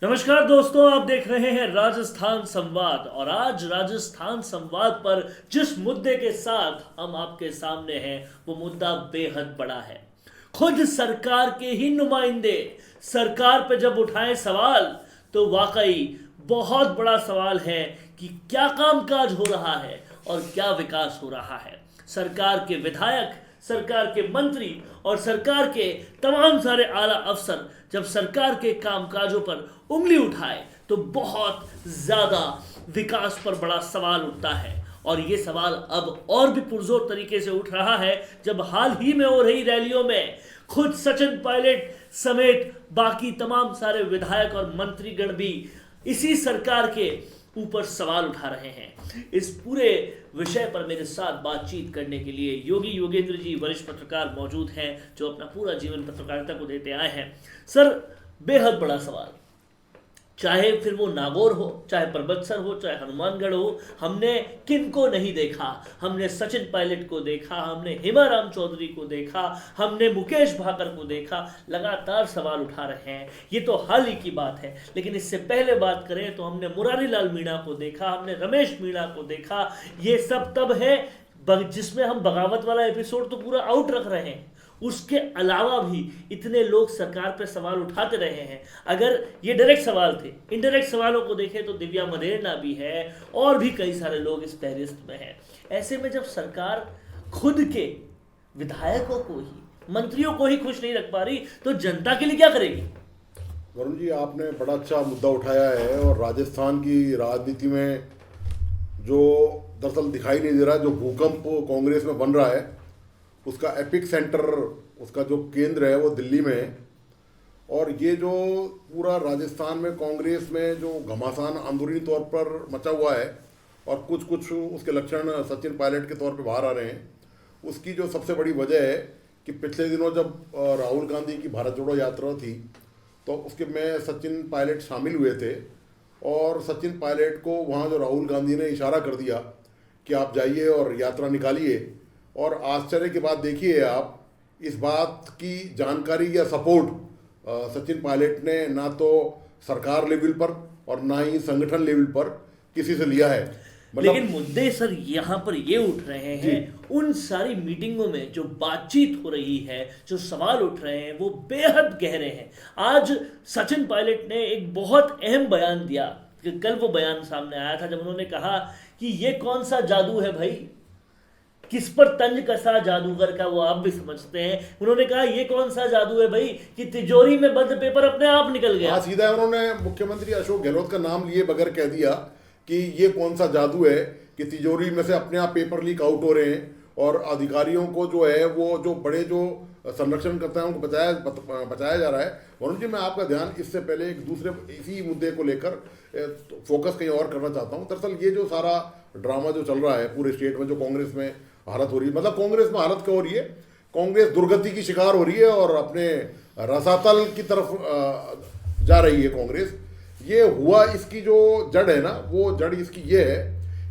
नमस्कार दोस्तों, आप देख रहे हैं राजस्थान संवाद। और आज राजस्थान संवाद पर जिस मुद्दे के साथ हम आपके सामने हैं वो मुद्दा बेहद बड़ा है। खुद सरकार के ही नुमाइंदे सरकार पे जब उठाएं सवाल तो वाकई बहुत बड़ा सवाल है कि क्या कामकाज हो रहा है और क्या विकास हो रहा है। सरकार के विधायक, सरकार के मंत्री और सरकार के तमाम सारे आला अफसर जब सरकार के कामकाजों पर उंगली उठाए तो बहुत ज्यादा विकास पर बड़ा सवाल उठता है। और ये सवाल अब और भी पुरजोर तरीके से उठ रहा है जब हाल ही में हो रही रैलियों में खुद सचिन पायलट समेत बाकी तमाम सारे विधायक और मंत्रीगण भी इसी सरकार के ऊपर सवाल उठा रहे हैं। इस पूरे विषय पर मेरे साथ बातचीत करने के लिए योगी योगेंद्र जी वरिष्ठ पत्रकार मौजूद हैं, जो अपना पूरा जीवन पत्रकारिता को देते आए हैं। सर, बेहद बड़ा सवाल, चाहे फिर वो नागौर हो, चाहे परबतसर हो, चाहे हनुमानगढ़ हो, हमने किनको नहीं देखा। हमने सचिन पायलट को देखा, हमने हेमाराम चौधरी को देखा, हमने मुकेश भाकर को देखा। लगातार सवाल उठा रहे हैं। ये तो हाल ही की बात है, लेकिन इससे पहले बात करें तो हमने मुरारी लाल मीणा को देखा, हमने रमेश मीणा को देखा। ये सब तब है जिसमें हम बगावत वाला एपिसोड तो पूरा आउट रख रहे हैं। उसके अलावा भी इतने लोग सरकार पर सवाल उठाते रहे हैं। अगर ये डायरेक्ट सवाल थे, इनडायरेक्ट सवालों को देखें तो दिव्या मदेरना भी है और भी कई सारे लोग इस फहरिस्त में हैं। ऐसे में जब सरकार खुद के विधायकों को ही, मंत्रियों को ही खुश नहीं रख पा रही तो जनता के लिए क्या करेगी? वरुण जी, आपने बड़ा अच्छा मुद्दा उठाया है। और राजस्थान की राजनीति में जो दरअसल दिखाई नहीं दे रहा, जो भूकंप कांग्रेस में बन रहा है, उसका एपिक सेंटर, उसका जो केंद्र है वो दिल्ली में है। और ये जो पूरा राजस्थान में कांग्रेस में जो घमासान अंदरूनी तौर पर मचा हुआ है और कुछ कुछ उसके लक्षण सचिन पायलट के तौर पे बाहर आ रहे हैं, उसकी जो सबसे बड़ी वजह है कि पिछले दिनों जब राहुल गांधी की भारत जोड़ो यात्रा थी तो उसके में सचिन पायलट शामिल हुए थे। और सचिन पायलट को वहाँ जो राहुल गांधी ने इशारा कर दिया कि आप जाइए और यात्रा निकालिए। और आश्चर्य की बात देखिए आप, इस बात की जानकारी या सपोर्ट सचिन पायलट ने ना तो सरकार लेवल पर और ना ही संगठन लेवल पर किसी से लिया है। लेकिन मुद्दे सर यहाँ पर ये उठ रहे हैं, उन सारी मीटिंगों में जो बातचीत हो रही है, जो सवाल उठ रहे हैं वो बेहद गहरे हैं। आज सचिन पायलट ने एक बहुत अहम बयान दिया। कल वो बयान सामने आया था जब उन्होंने कहा कि ये कौन सा जादू है भाई, किस पर तंज कसा जादूगर का, वो आप भी समझते हैं। उन्होंने कहा ये कौन सा जादू है भाई कि तिजोरी में बंद पेपर अपने आप निकल गया। सीधा उन्होंने मुख्यमंत्री अशोक गहलोत का नाम लिए बगैर कह दिया कि ये कौन सा जादू है कि तिजोरी में से अपने आप पेपर लीक आउट हो रहे हैं और अधिकारियों को जो है वो जो बड़े जो संरक्षण करता है उनको बचाया जा रहा है। वरुण जी, मैं आपका ध्यान इससे पहले एक दूसरे इसी मुद्दे को लेकर फोकस कहीं और करना चाहता हूँ। दरअसल ये जो सारा ड्रामा जो चल रहा है पूरे स्टेट में, जो कांग्रेस में हालत हो रही है, मतलब कांग्रेस में हालत क्या हो रही है, कांग्रेस दुर्गति की शिकार हो रही है और अपने रसातल की तरफ जा रही है कांग्रेस। ये हुआ, इसकी जो जड़ है ना, वो जड़ इसकी ये है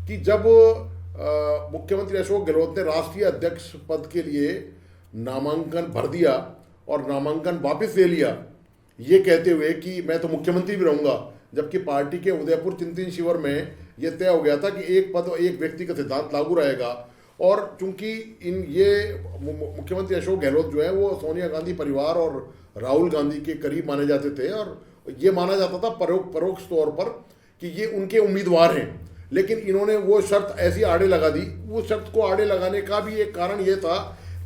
कि जब मुख्यमंत्री अशोक गहलोत ने राष्ट्रीय अध्यक्ष पद के लिए नामांकन भर दिया और नामांकन वापस ले लिया, ये कहते हुए कि मैं तो मुख्यमंत्री भी रहूंगा, जबकि पार्टी के उदयपुर चिंतन शिविर में ये तय हो गया था कि एक पद एक व्यक्ति का सिद्धांत लागू रहेगा। और चूंकि ये मुख्यमंत्री अशोक गहलोत जो है वो सोनिया गांधी परिवार और राहुल गांधी के करीब माने जाते थे और ये माना जाता था परोक्ष तौर पर कि ये उनके उम्मीदवार हैं, लेकिन इन्होंने वो शर्त ऐसी आड़े लगा दी। वो शर्त को आड़े लगाने का भी एक कारण ये था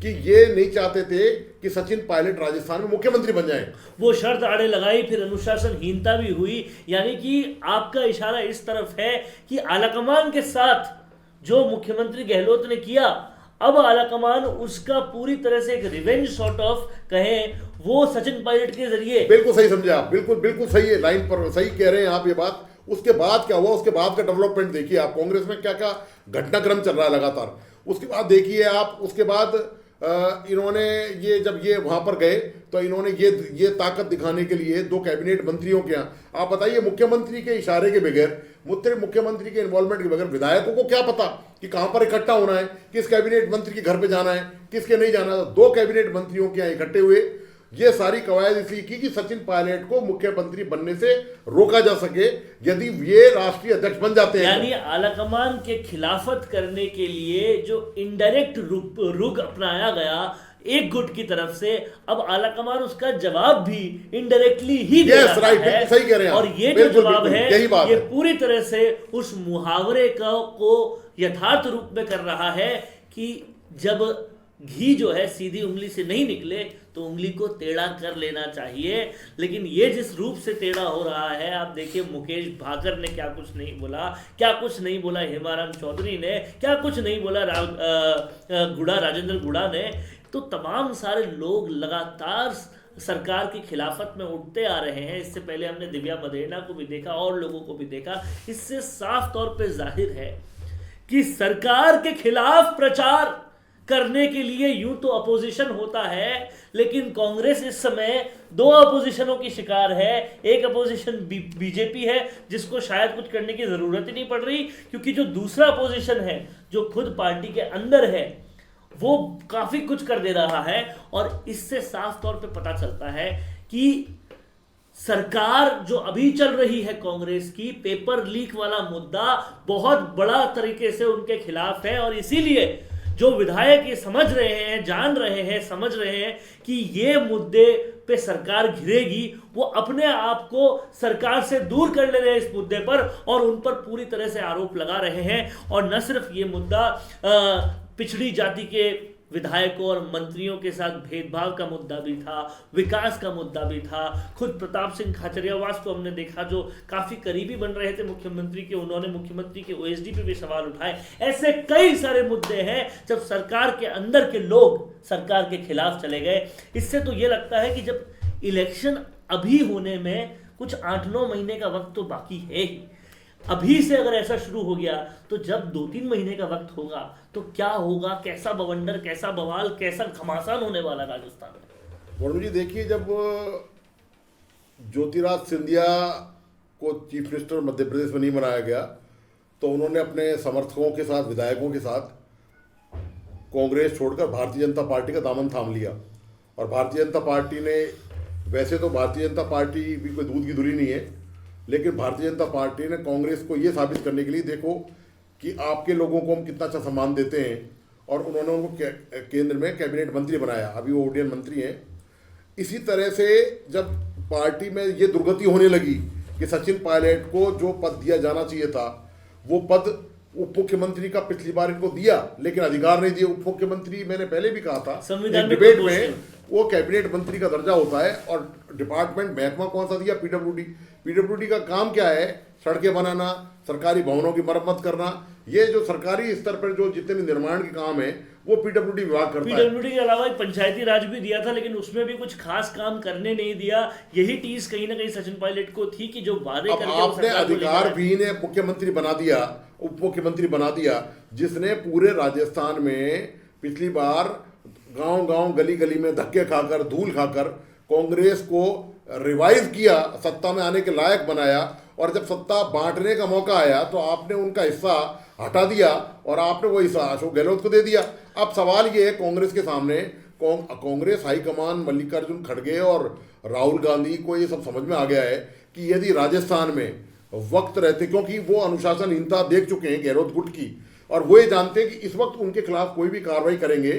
कि ये नहीं चाहते थे कि सचिन पायलट राजस्थान में मुख्यमंत्री बन जाएं। वो शर्त आड़े लगाई, फिर अनुशासनहीनता भी हुई। यानी कि आपका इशारा इस तरफ है कि आलाकमान के साथ जो मुख्यमंत्री गहलोत ने किया, अब आलाकमान उसका पूरी तरह से एक रिवेंज सॉर्ट ऑफ कहें वो सचिन पायलट के जरिए। बिल्कुल सही समझे आप, बिल्कुल सही है, लाइन पर सही कह रहे हैं आप ये बात। उसके बाद क्या हुआ, उसके बाद का डेवलपमेंट देखिए आप, कांग्रेस में क्या क्या घटनाक्रम चल रहा है लगातार। उसके बाद देखिए आप, उसके बाद इन्होंने ये जब ये वहां पर गए तो इन्होंने ये ताकत दिखाने के लिए दो कैबिनेट मंत्रियों के यहाँ, आप बताइए, मुख्यमंत्री के इशारे के बगैर, मुख्यमंत्री के इन्वॉल्वमेंट के बगैर विधायकों को क्या पता कि कहां पर इकट्ठा होना है, किस कैबिनेट मंत्री के घर पे जाना है, किसके नहीं जाना है। दो कैबिनेट मंत्रियों के यहाँ इकट्ठे हुए, ये सारी कवायद इसलिए की कि सचिन पायलट को मुख्यमंत्री बनने से रोका जा सके यदि ये राष्ट्रीय अध्यक्ष बन जाते हैं। यानी आलाकमान के खिलाफत करने के लिए जो इनडायरेक्ट रुख अपनाया गया एक गुट की तरफ से, अब आलाकमान उसका जवाब भी इनडायरेक्टली ही दे रहा है। सही कह रहे हैं और ये जो जवाब है ये पूरी तरह से उस मुहावरे को यथार्थ रूप में कर रहा है कि जब घी जो है सीधी उंगली से नहीं निकले तो उंगली को टेढ़ा कर लेना चाहिए। लेकिन ये जिस रूप से टेढ़ा हो रहा है, आप देखिए मुकेश भाकर ने क्या कुछ नहीं बोला, क्या कुछ नहीं बोला हेमाराम चौधरी ने, क्या कुछ नहीं बोला राजेंद्र गुड़ा ने, तो तमाम सारे लोग लगातार सरकार की खिलाफत में उठते आ रहे हैं। इससे पहले हमने दिव्या मदेना को भी देखा और लोगों को भी देखा। इससे साफ तौर पे जाहिर है कि सरकार के खिलाफ प्रचार करने के लिए यूं तो अपोजिशन होता है, लेकिन कांग्रेस इस समय दो अपोजिशनों की शिकार है। एक अपोजिशन बीजेपी है जिसको शायद कुछ करने की जरूरत ही नहीं पड़ रही, क्योंकि जो दूसरा अपोजिशन है जो खुद पार्टी के अंदर है वो काफी कुछ कर दे रहा है। और इससे साफ तौर पे पता चलता है कि सरकार जो अभी चल रही है कांग्रेस की, पेपर लीक वाला मुद्दा बहुत बड़ा तरीके से उनके खिलाफ है। और इसीलिए जो विधायक ये समझ रहे हैं, जान रहे हैं, समझ रहे हैं कि ये मुद्दे पे सरकार घिरेगी, वो अपने आप को सरकार से दूर कर ले रहे हैं इस मुद्दे पर और उन पर पूरी तरह से आरोप लगा रहे हैं। और न सिर्फ ये मुद्दा पिछड़ी जाति के विधायकों और मंत्रियों के साथ भेदभाव का मुद्दा भी था, विकास का मुद्दा भी था। खुद प्रताप सिंह खाचरियावास को हमने देखा जो काफी करीबी बन रहे थे मुख्यमंत्री के, उन्होंने मुख्यमंत्री के ओएसडी पे भी सवाल उठाए। ऐसे कई सारे मुद्दे हैं जब सरकार के अंदर के लोग सरकार के खिलाफ चले गए। इससे तो ये लगता है कि जब इलेक्शन अभी होने में कुछ 8-9 महीने का वक्त तो बाकी है ही, अभी से अगर ऐसा शुरू हो गया तो जब 2-3 महीने का वक्त होगा तो क्या होगा, कैसा बवंडर, कैसा बवाल, कैसा घमासान होने वाला राजस्थान में। वरुण जी देखिए, जब ज्योतिरादित्य सिंधिया को चीफ मिनिस्टर मध्य प्रदेश में नहीं बनाया गया तो उन्होंने अपने समर्थकों के साथ, विधायकों के साथ कांग्रेस छोड़कर भारतीय जनता पार्टी का दामन थाम लिया। और भारतीय जनता पार्टी ने, वैसे तो भारतीय जनता पार्टी भी कोई दूध की धुरी नहीं है, लेकिन भारतीय जनता पार्टी ने कांग्रेस को ये साबित करने के लिए, देखो कि आपके लोगों को हम कितना अच्छा सम्मान देते हैं, और उन्होंने उनको केंद्र में कैबिनेट मंत्री बनाया, अभी वो उड्डयन मंत्री हैं। इसी तरह से जब पार्टी में ये दुर्गति होने लगी कि सचिन पायलट को जो पद दिया जाना चाहिए था, वो पद उप मुख्यमंत्री का पिछली बार इनको दिया लेकिन अधिकार नहीं दिए। उप मुख्यमंत्री, मैंने पहले भी कहा था संविधान डिबेट में, वो कैबिनेट मंत्री का दर्जा होता है। और डिपार्टमेंट महकमा कौन सा दिया? पीडब्ल्यूडी। पीडब्ल्यूडी का काम क्या है? सड़कें बनाना, सरकारी भवनों की मरम्मत करना। ये जो सरकारी स्तर पर जो जितने भी निर्माण के काम है वो पीडब्ल्यूडी विभाग करता है। पीडब्ल्यूडी के अलावा एक पंचायती राज भी दिया था, लेकिन उसमें भी कुछ खास काम करने नहीं दिया। यही टीस कहीं ना कहीं सचिन पायलट को थी कि जो वादे करके आपने अधिकार भी ने मुख्यमंत्री बना दिया, उप मुख्यमंत्री बना दिया, जिसने पूरे राजस्थान में पिछली बार गांव-गांव, गली-गली में धक्के खाकर, धूल खाकर कांग्रेस को रिवाइव किया, सत्ता में आने के लायक बनाया। और जब सत्ता बांटने का मौका आया तो आपने उनका हिस्सा हटा दिया और आपने वो हिस्सा अशोक गहलोत को दे दिया। अब सवाल ये है कांग्रेस के सामने, कांग्रेस हाईकमान मल्लिकार्जुन खड़गे और राहुल गांधी को ये सब समझ में आ गया है कि यदि राजस्थान में वक्त रहते, क्योंकि वो अनुशासनहीनता देख चुके हैं गहलोत गुट की, और वो ये जानते हैं कि इस वक्त उनके खिलाफ कोई भी कार्रवाई करेंगे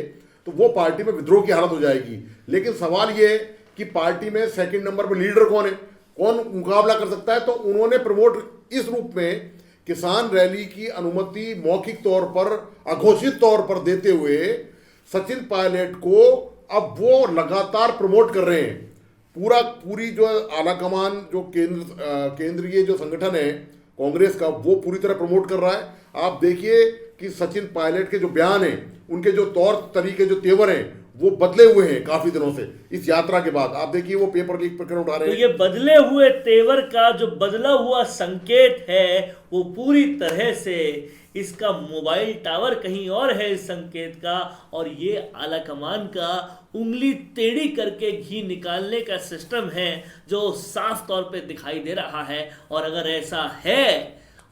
तो वो पार्टी में विद्रोह की हालत हो जाएगी। लेकिन सवाल ये है कि पार्टी में सेकंड नंबर पर लीडर कौन है, कौन मुकाबला कर सकता है? तो उन्होंने प्रमोट इस रूप में किसान रैली की अनुमति मौखिक तौर पर, अघोषित तौर पर देते हुए सचिन पायलट को अब वो लगातार प्रमोट कर रहे हैं। पूरी जो आलाकमान, जो केंद्रीय जो संगठन है कांग्रेस का, वो पूरी तरह प्रमोट कर रहा है। आप देखिए कि सचिन पायलट के जो बयान हैं, उनके जो तौर तरीके, जो तेवर हैं, वो बदले हुए हैं काफी दिनों से इस यात्रा के बाद। आप देखिए वो पेपर लीक प्रकरण उठा रहे हैं। तो ये बदले हुए तेवर का जो बदला हुआ संकेत है वो पूरी तरह से इसका मोबाइल टावर कहीं और है इस संकेत का, और ये आलाकमान का उंगली टेढ़ी करके घी निकालने का सिस्टम है जो साफ तौर पे दिखाई दे रहा है। और अगर ऐसा है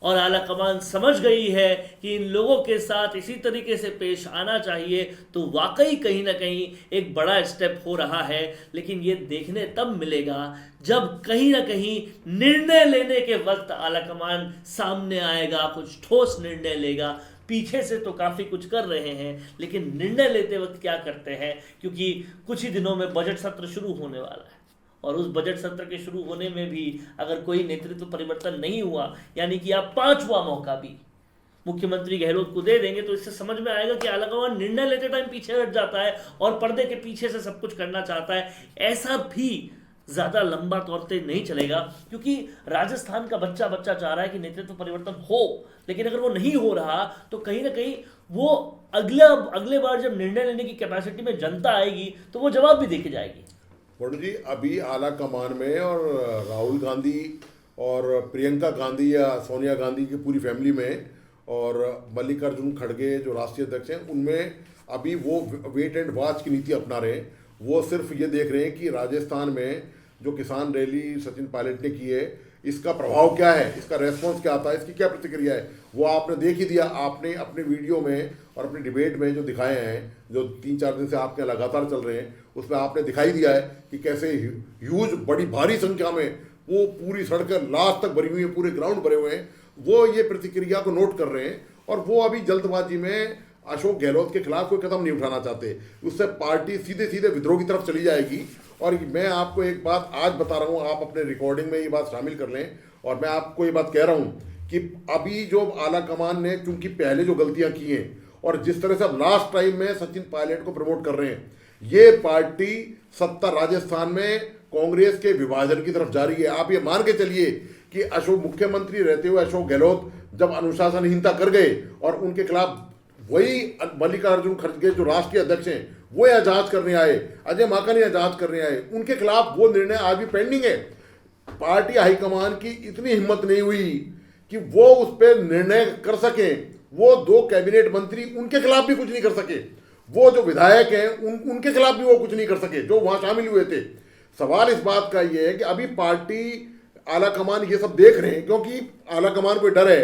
और आला कमान समझ गई है कि इन लोगों के साथ इसी तरीके से पेश आना चाहिए, तो वाकई कहीं ना कहीं एक बड़ा स्टेप हो रहा है। लेकिन ये देखने तब मिलेगा जब कहीं ना कहीं निर्णय लेने के वक्त आला कमान सामने आएगा, कुछ ठोस निर्णय लेगा। पीछे से तो काफ़ी कुछ कर रहे हैं, लेकिन निर्णय लेते वक्त क्या करते हैं, क्योंकि कुछ ही दिनों में बजट सत्र शुरू होने वाला है और उस बजट सत्र के शुरू होने में भी अगर कोई नेतृत्व परिवर्तन नहीं हुआ, यानी कि आप पांचवा मौका भी मुख्यमंत्री गहलोत को दे देंगे, तो इससे समझ में आएगा कि आला कमान निर्णय लेते टाइम पीछे हट जाता है और पर्दे के पीछे से सब कुछ करना चाहता है। ऐसा भी ज़्यादा लंबा तौर पे नहीं चलेगा, क्योंकि राजस्थान का बच्चा बच्चा चाह रहा है कि नेतृत्व परिवर्तन हो, लेकिन अगर वो नहीं हो रहा तो कहीं ना कहीं वो अगले बार जब निर्णय लेने की कैपेसिटी में जनता आएगी तो वो जवाब भी देके जाएगी। वरुण जी, अभी आला कमान में और राहुल गांधी और प्रियंका गांधी या सोनिया गांधी की पूरी फैमिली में और मल्लिकार्जुन खड़गे जो राष्ट्रीय अध्यक्ष हैं, उनमें अभी वो वेट एंड वॉच की नीति अपना रहे हैं। वो सिर्फ ये देख रहे हैं कि राजस्थान में जो किसान रैली सचिन पायलट ने की है, इसका प्रभाव क्या है, इसका रेस्पॉन्स क्या आता है, इसकी क्या प्रतिक्रिया है, वो आपने देख ही दिया। आपने अपने वीडियो में और अपने डिबेट में जो दिखाए हैं, जो 3-4 दिन से आपके लगातार चल रहे हैं, उसमें आपने दिखाई दिया है कि कैसे ह्यूज बड़ी भारी संख्या में वो पूरी सड़कें लास्ट तक भरी हुई हैं, पूरे ग्राउंड भरे हुए हैं। वो ये प्रतिक्रिया को नोट कर रहे हैं और वो अभी जल्दबाजी में अशोक गहलोत के खिलाफ कोई कदम नहीं उठाना चाहते। उससे पार्टी सीधे सीधे विद्रोह की तरफ चली जाएगी। और मैं आपको एक बात आज बता रहा हूँ, आप अपने रिकॉर्डिंग में ये बात शामिल कर लें, और मैं आपको ये बात कह रहा हूँ कि अभी जो आला कमान ने चूंकि पहले जो गलतियां की हैं और जिस तरह से अब लास्ट टाइम में सचिन पायलट को प्रमोट कर रहे हैं, ये पार्टी सत्ता राजस्थान में कांग्रेस के विभाजन की तरफ जा रही है। आप ये मान के चलिए कि अशोक मुख्यमंत्री रहते हुए अशोक गहलोत जब अनुशासनहीनता कर गए और उनके खिलाफ वही मल्लिकार्जुन खड़गे जो राष्ट्रीय अध्यक्ष हैं वो यह जांच करने आए, अजय माकन यह जांच करने आए, उनके खिलाफ वो निर्णय आज भी पेंडिंग है। पार्टी हाईकमान की इतनी हिम्मत नहीं हुई कि वो उस पर निर्णय कर सके। वो 2 कैबिनेट मंत्री उनके खिलाफ भी कुछ नहीं कर सके, वो जो विधायक हैं उनके खिलाफ भी वो कुछ नहीं कर सके जो वहां शामिल हुए थे। सवाल इस बात का ये है कि अभी पार्टी आला कमान ये सब देख रहे हैं, क्योंकि आला कमान को डर है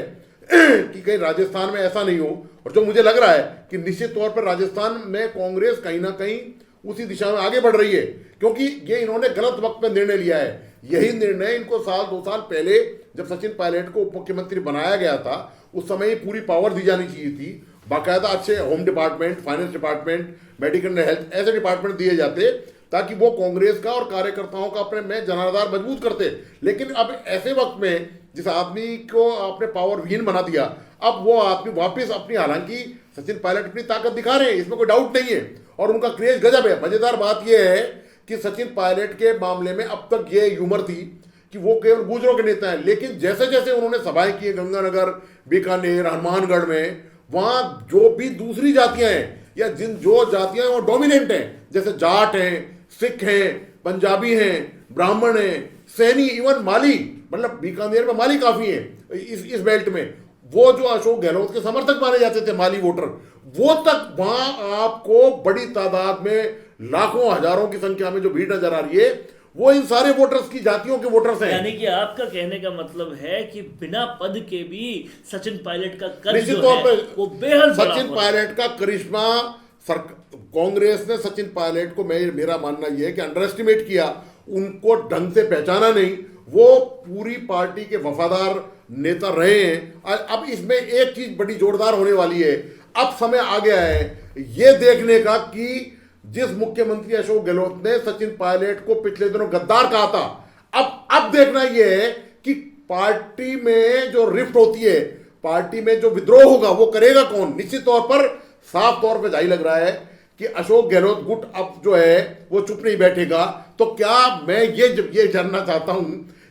कि कहीं राजस्थान में ऐसा नहीं हो। और जो मुझे लग रहा है कि निश्चित तौर पर राजस्थान में कांग्रेस कहीं ना कहीं उसी दिशा में आगे बढ़ रही है, क्योंकि ये इन्होंने गलत वक्त में निर्णय लिया है। यही निर्णय इनको 1-2 साल पहले जब सचिन पायलट को उप मुख्यमंत्री बनाया गया था, उस समय ही पूरी पावर दी जानी चाहिए थी। बाकायदा अच्छे home department, finance department, medical health ऐसे डिपार्टमेंट दिए जाते ताकि वो कांग्रेस का और कार्यकर्ताओं का अपने में जनाधार मजबूत करते। लेकिन अब ऐसे वक्त में जिस आदमी को आपने पावर विहीन बना दिया, अब वो आदमी वापस अपनी, हालांकि सचिन पायलट अपनी ताकत दिखा रहे हैं, इसमें कोई डाउट नहीं है, और उनका क्रेज गजब है। मजेदार बात यह है कि सचिन पायलट के मामले में अब तक ये ह्यूमर थी कि वो केवल गुजरों के नेता हैं, लेकिन जैसे जैसे उन्होंने सभाएं की गंगानगर, बीकानेर, हनुमानगढ़ में, वहां जो भी दूसरी जातियां हैं या जो जातियां हैं वो डोमिनेंट हैं, जैसे जाट हैं, सिख हैं, पंजाबी हैं, ब्राह्मण हैं, सैनी, इवन माली, मतलब बीकानेर में माली काफी है इस बेल्ट में। वो जो अशोक गहलोत के समर्थक माने जाते थे माली वोटर, वो तक वहां आपको बड़ी तादाद में, लाखों हजारों की संख्या में जो भीड़ नजर आ रही है, वो इन सारे वोटर्स की जातियों के वोटर्स हैं। यानी कि आपका कहने का मतलब है कि बिना पद के भी सचिन पायलट का कर्ज निश्चित जो तौर है पर वो बेहद बड़ा सचिन हो रहा है। पायलट का करिश्मा कांग्रेस ने सचिन पायलट को, मेरा मानना यह है कि अंडर एस्टिमेट किया, उनको ढंग से पहचाना नहीं। वो पूरी पार्टी के वफादार नेता रहे हैं। अब इसमें एक चीज बड़ी जोरदार होने वाली है, अब समय आ गया है ये देखने का कि जिस मुख्यमंत्री अशोक गहलोत ने सचिन पायलट को पिछले दिनों गद्दार कहा था, अब देखना यह है कि पार्टी में जो रिफ्ट होती है, पार्टी में जो विद्रोह होगा, वो करेगा कौन। निश्चित तौर पर साफ तौर पर जाहिर लग रहा है कि अशोक गहलोत गुट अब जो है वो चुप नहीं बैठेगा। तो क्या मैं ये जानना चाहता हूं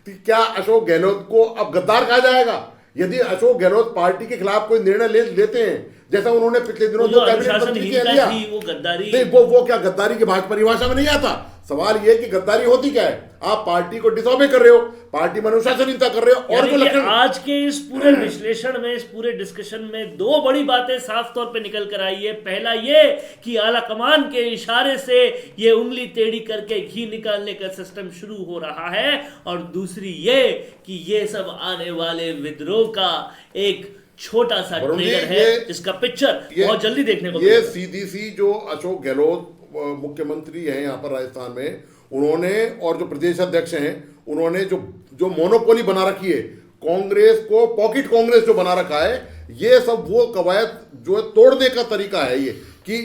कि क्या अशोक गहलोत को अब गद्दार कहा जाएगा यदि अशोक गहलोत पार्टी के खिलाफ कोई निर्णय लेते हैं, जैसा उन्होंने पिछले दिनों जो कैबिनेट मंत्री किया लिया, वो गद्दारी नहीं, वो क्या गद्दारी की भाषा परिभाषा में नहीं आता। सवाल ये कि गद्दारी होती क्या है? आप पार्टी को डिसऑबे कर रहे हो, पार्टी में अनुशासनहीनता कर रहे हो, और यानी जो कि लक्षण आज के इस पूरे विश्लेषण में, इस पूरे डिस्कशन में दो बड़ी बातें साफ तौर पे निकल कर आई है। पहला ये कि आला कमान के इशारे से ये उंगली टेढ़ी करके घी निकालने का सिस्टम शुरू हो रहा है, और दूसरी ये कि ये सब आने वाले विद्रोह का एक छोटा सा ट्रेलर है, जिसका पिक्चर बहुत जल्दी देखने को ये सीधी सी जो अशोक गहलोत मुख्यमंत्री हैं यहाँ पर राजस्थान में, उन्होंने, और जो प्रदेश अध्यक्ष हैं, उन्होंने जो मोनोपोली बना रखी है, कांग्रेस को पॉकेट कांग्रेस जो बना रखा है, ये सब वो कवायद जो है तोड़ने का तरीका है ये, कि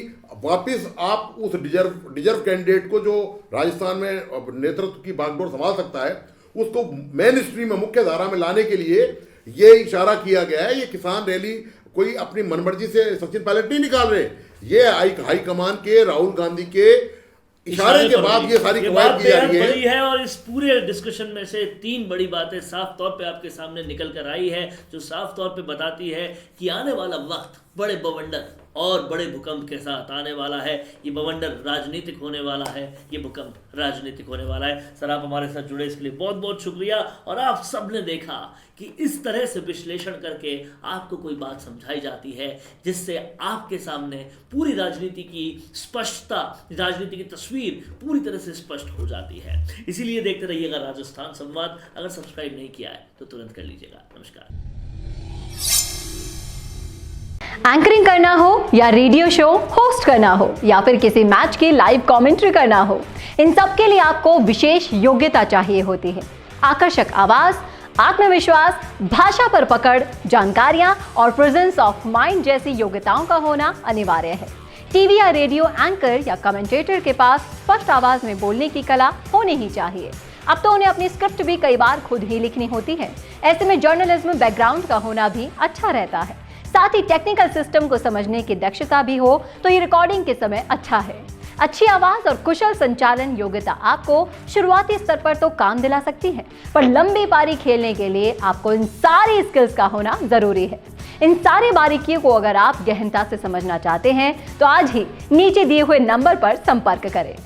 वापिस आप उस डिजर्व कैंडिडेट को जो राजस्थान में नेतृत्व की बागडोर संभाल सकता है, उसको मेन स्ट्रीम में, मुख्य धारा में लाने के लिए ये इशारा किया गया है। ये किसान रैली कोई अपनी मनमर्जी से सचिन पायलट नहीं निकाल रहे, ये हाई कमान के, राहुल गांधी के इशारे के बाद ये सारी कवायद की जा रही है। और इस पूरे डिस्कशन में से तीन बड़ी बातें साफ तौर पे आपके सामने निकल कर आई है, जो साफ तौर पे बताती है कि आने वाला वक्त बड़े बवंडर और बड़े भूकंप के साथ आने वाला है। ये बवंडर राजनीतिक होने वाला है, ये भूकंप राजनीतिक होने वाला है। सर, आप हमारे साथ जुड़े इसके लिए बहुत बहुत शुक्रिया। और आप सबने देखा कि इस तरह से विश्लेषण करके आपको कोई बात समझाई जाती है, जिससे आपके सामने पूरी राजनीति की स्पष्टता, राजनीति की तस्वीर पूरी तरह से स्पष्ट हो जाती है। इसीलिए देखते रहिएगा राजस्थान संवाद। अगर सब्सक्राइब नहीं किया है तो तुरंत कर लीजिएगा। नमस्कार। एंकरिंग करना हो या रेडियो शो होस्ट करना हो या फिर किसी मैच की लाइव कमेंट्री करना हो, इन सब के लिए आपको विशेष योग्यता चाहिए होती है। आकर्षक आवाज, आत्मविश्वास, भाषा पर पकड़, जानकारियां और प्रेजेंस ऑफ माइंड जैसी योग्यताओं का होना अनिवार्य है। टीवी या रेडियो एंकर या कमेंटेटर के पास स्पष्ट आवाज में बोलने की कला होनी ही चाहिए। अब तो उन्हें अपनी स्क्रिप्ट भी कई बार खुद ही लिखनी होती है। ऐसे में जर्नलिज्म बैकग्राउंड का होना भी अच्छा रहता है। साथ ही टेक्निकल सिस्टम को समझने की दक्षता भी हो तो ये रिकॉर्डिंग के समय अच्छा है। अच्छी आवाज और कुशल संचालन योग्यता आपको शुरुआती स्तर पर तो काम दिला सकती है, पर लंबी पारी खेलने के लिए आपको इन सारी स्किल्स का होना जरूरी है। इन सारी बारीकियों को अगर आप गहनता से समझना चाहते हैं तो आज ही नीचे दिए हुए नंबर पर संपर्क करें।